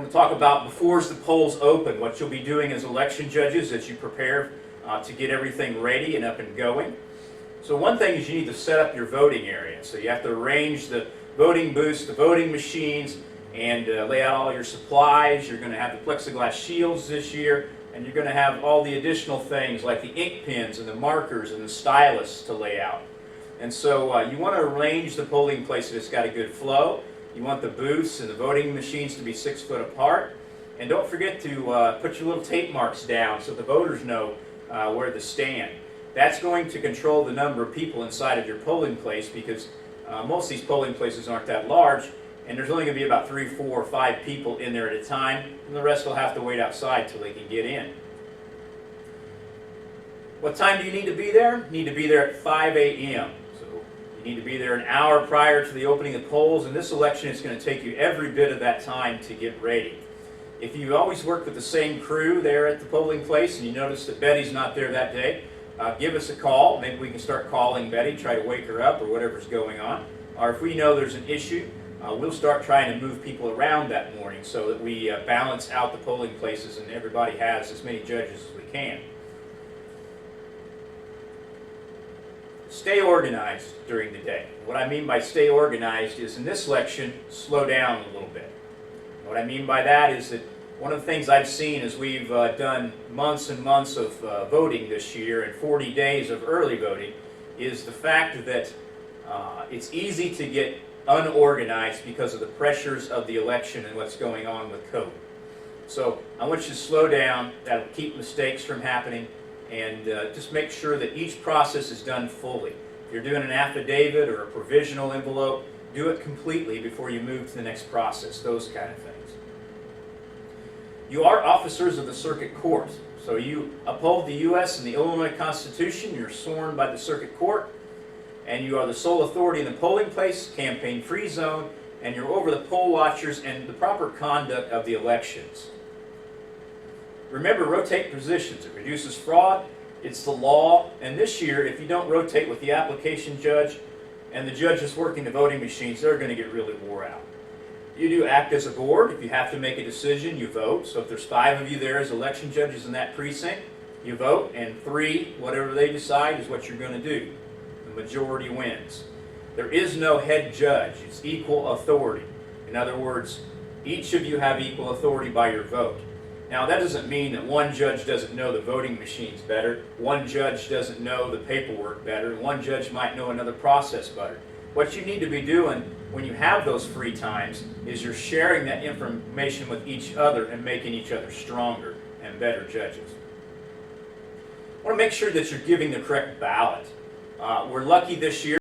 We'll talk about before the polls open, what you'll be doing as election judges as you prepare to get everything ready and up and going. So one thing is you need to set up your voting area. So you have to arrange the voting booths, the voting machines, and lay out all your supplies. You're going to have the plexiglass shields this year, and you're going to have all the additional things like the ink pens and the markers and the stylus to lay out. And so you want to arrange the polling place so it's got a good flow. You want the booths and the voting machines to be 6 foot apart. And don't forget to put your little tape marks down so the voters know where to stand. That's going to control the number of people inside of your polling place, because most of these polling places aren't that large, and there's only going to be about 3, 4, or 5 people in there at a time, and the rest will have to wait outside till they can get in. What time do you need to be there? You need to be there at 5 a.m. So you need to be there an hour prior to the opening of the polls, and this election is going to take you every bit of that time to get ready. If you always work with the same crew there at the polling place and you notice that Betty's not there that day, give us a call. Maybe we can start calling Betty, try to wake her up or whatever's going on. Or if we know there's an issue, we'll start trying to move people around that morning so that we balance out the polling places and everybody has as many judges as we can. Stay organized during the day. What I mean by stay organized is in this election, slow down a little bit. What I mean by that is that one of the things I've seen as we've done months and months of voting this year and 40 days of early voting is the fact that it's easy to get unorganized because of the pressures of the election and what's going on with COVID. So I want you to slow down. That'll keep mistakes from happening, and just make sure that each process is done fully. If you're doing an affidavit or a provisional envelope, do it completely before you move to the next process, those kind of things. You are officers of the Circuit Court, so you uphold the U.S. and the Illinois Constitution. You're sworn by the Circuit Court, and you are the sole authority in the polling place, campaign-free zone, and you're over the poll watchers and the proper conduct of the elections. Remember, rotate positions. It reduces fraud. It's the law. And this year, if you don't rotate with the application judge and the judges working the voting machines, they're going to get really wore out. You do act as a board. If you have to make a decision, you vote. So if there's 5 of you there as election judges in that precinct, you vote, and 3, whatever they decide, is what you're going to do. The majority wins. There is no head judge. It's equal authority. In other words, each of you have equal authority by your vote. Now, that doesn't mean that one judge doesn't know the voting machines better, one judge doesn't know the paperwork better, one judge might know another process better. What you need to be doing when you have those free times is you're sharing that information with each other and making each other stronger and better judges. I want to make sure that you're giving the correct ballot. We're lucky this year.